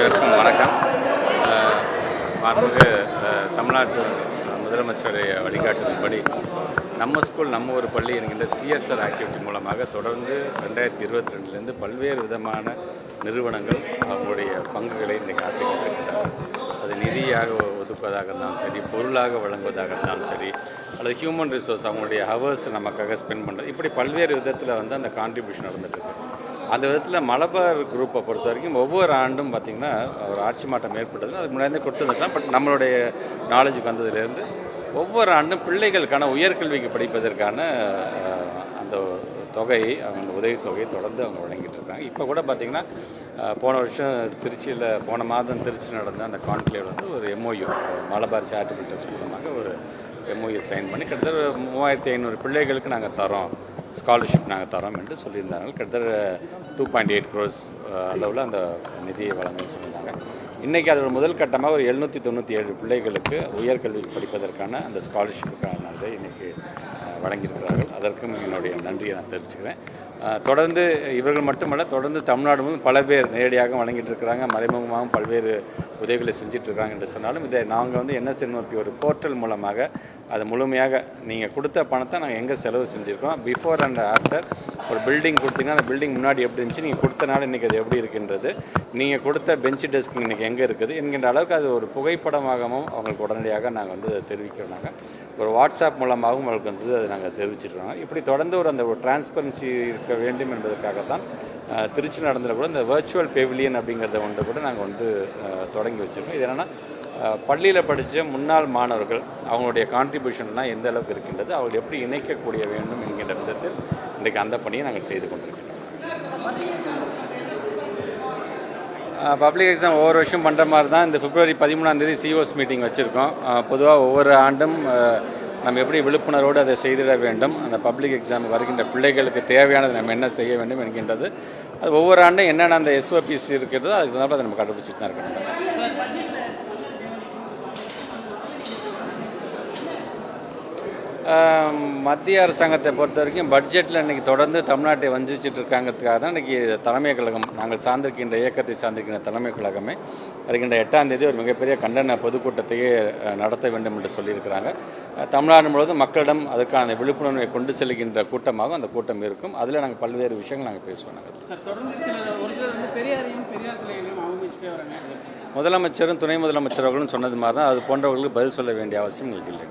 அனைவருக்கும் வணக்கம். மாண்புமிகு தமிழ்நாட்டு முதலமைச்சருடைய வழிகாட்டுதல்படி நம்ம ஸ்கூல் நம்ம ஒரு பள்ளி என்கின்ற சிஎஸ்ஆர் ஆக்டிவிட்டி மூலமாக தொடர்ந்து 2022 பல்வேறு விதமான நிறுவனங்கள் அவங்களுடைய பங்குகளை இன்றைக்கி ஆற்றிக்கொண்டிருக்கிறார்கள். அது நிதியாக ஒதுக்குவதாக இருந்தாலும் சரி, பொருளாக வழங்குவதாக இருந்தாலும் சரி, அல்லது ஹியூமன் ரிசோர்ஸ் அவங்களுடைய ஹவர்ஸ் நமக்காக ஸ்பெண்ட் பண்ணுறது, இப்படி பல்வேறு விதத்தில் அந்த கான்ட்ரிபியூஷன் நடந்துகிட்ருக்கு. அந்த விதத்தில் மலபார் குரூப்பை பொறுத்த வரைக்கும் ஒவ்வொரு ஆண்டும் பார்த்திங்கன்னா ஒரு ஆட்சி மாற்றம் ஏற்பட்டது. அதுக்கு முன்னாடி கொடுத்துருந்துருக்கலாம். பட் நம்மளுடைய நாலேஜுக்கு வந்ததுலேருந்து ஒவ்வொரு ஆண்டும் பிள்ளைகளுக்கான உயர்கல்விக்கு படிப்பதற்கான அந்த தொகை, அந்த உதவித்தொகையை தொடர்ந்து அவங்க வழங்கிட்டு இருக்காங்க. இப்போ கூட பார்த்திங்கன்னா போன வருஷம் திருச்சியில், போன மாதம் திருச்சியில் நடந்த அந்த கான்க்ளேவ் ஒரு MOU, மலபார் சேரிட்டபிள் ட்ரஸ்ட் மூலமாக ஒரு MOU சைன் பண்ணி கிட்டத்தட்ட 3500 பிள்ளைகளுக்கு நாங்கள் தரோம், ஸ்காலர்ஷிப் நாங்கள் தரோம் என்று சொல்லியிருந்தாங்க. கிட்டத்தட்ட 2.8 crores அளவில் அந்த நிதியை வழங்கன்னு சொல்லியிருந்தாங்க. இன்றைக்கி அதோட முதல் கட்டமாக ஒரு 797 பிள்ளைகளுக்கு உயர்கல்விக்கு படிப்பதற்கான அந்த ஸ்காலர்ஷிப்புக்கான அதை இன்றைக்கி வழங்கியிருக்கிறார்கள். அதற்கும் என்னுடைய நன்றியை நான் தெரிவிச்சுக்கிறேன். தொடர்ந்து இவர்கள் மட்டுமல்ல, தொடர்ந்து தமிழ்நாடு முழுவதும் பல பேர் நேரடியாக வழங்கிட்டு இருக்கிறாங்க, மறைமுகமாகவும் பல்வேறு உதவிகளை செஞ்சிட்ருக்காங்க என்று சொன்னாலும், இதை நாங்கள் NSNOP ஒரு போர்ட்டல் மூலமாக அதை முழுமையாக நீங்கள் கொடுத்த பணத்தை நாங்கள் எங்கே செலவு செஞ்சுருக்கோம், பிஃபோர் அண்ட் ஆஃப்டர் ஒரு பில்டிங் கொடுத்தீங்கன்னா அந்த பில்டிங் முன்னாடி எப்படி இருந்துச்சு, நீங்கள் கொடுத்தனால இன்றைக்கி அது எப்படி இருக்கின்றது, நீங்கள் கொடுத்த பெஞ்ச் டெஸ்க் இன்றைக்கி எங்கே இருக்குது என்கின்ற அளவுக்கு அது ஒரு புகைப்படமாகவும் அவங்களுக்கு உடனடியாக நாங்கள் தெரிவிக்கிறோம். நாங்கள் ஒரு வாட்ஸ்அப் மூலமாகவும் அவங்களுக்கு அதை நாங்கள் தெரிவிச்சிருக்கோம். இப்படி தொடர்ந்து அந்த ஒரு டிரான்ஸ்பரன்சி இருக்க வேண்டும் என்பதற்காகத்தான் திருச்சி நடந்ததில் கூட இந்த வர்ச்சுவல் பெவிலியன் அப்படிங்கிறத ஒன்று கூட நாங்கள் தொடங்கி வச்சுருக்கோம். இது என்னென்னா பள்ளியில் படித்த முன்னாள் மாணவர்கள் அவங்களுடைய கான்ட்ரிபியூஷன்லாம் எந்த அளவுக்கு இருக்கின்றது, அவர்கள் எப்படி இணைக்கக்கூடிய வேண்டும் என்கின்ற விதத்தில் இன்றைக்கு அந்த பணியை நாங்கள் செய்து கொண்டிருக்கிறோம். பப்ளிக் எக்ஸாம் ஒவ்வொரு வருஷம் பண்ணுற மாதிரி தான் இந்த February 13 COS மீட்டிங் வச்சுருக்கோம். பொதுவாக ஒவ்வொரு ஆண்டும் நம்ம எப்படி விழிப்புணர்வோடு அதை செய்திட வேண்டும், அந்த பப்ளிக் எக்ஸாம் வருகின்ற பிள்ளைகளுக்கு தேவையானது நம்ம என்ன செய்ய வேண்டும் என்கின்றது, அது ஒவ்வொரு ஆண்டும் என்னென்ன அந்த SOPs இருக்கிறதோ அதுக்கு தான் அதை நம்ம கண்டுபிடிச்சிட்டு தான் இருக்கணும். மத்திய அரசாங்கத்தை பொறுத்த வரைக்கும் பட்ஜெட்டில் இன்றைக்கி தொடர்ந்து தமிழ்நாட்டை வஞ்சிச்சுட்டு இருக்காங்கிறதுக்காக தான் இன்றைக்கி தலைமை கழகம், நாங்கள் சார்ந்திருக்கின்ற இயக்கத்தை சார்ந்திருக்கின்ற தலைமை கழகமே வருகின்ற 8ஆம் தேதி ஒரு மிகப்பெரிய கண்டன பொதுக்கூட்டத்தையே நடத்த வேண்டும் என்று சொல்லியிருக்கிறாங்க. தமிழ்நாடு முழுவதும் மக்களிடம் அதுக்கான அந்த விழிப்புணர்வை கொண்டு செல்கின்ற கூட்டமாக அந்த கூட்டம் இருக்கும். அதில் நாங்கள் பல்வேறு விஷயங்கள் நாங்கள் பேசுவோம். முதலமைச்சரும் துணை முதலமைச்சர்களும் சொன்னது மாதிரி தான் அது போன்றவர்களுக்கு பதில் சொல்ல வேண்டிய அவசியம் எங்களுக்கு இல்லை.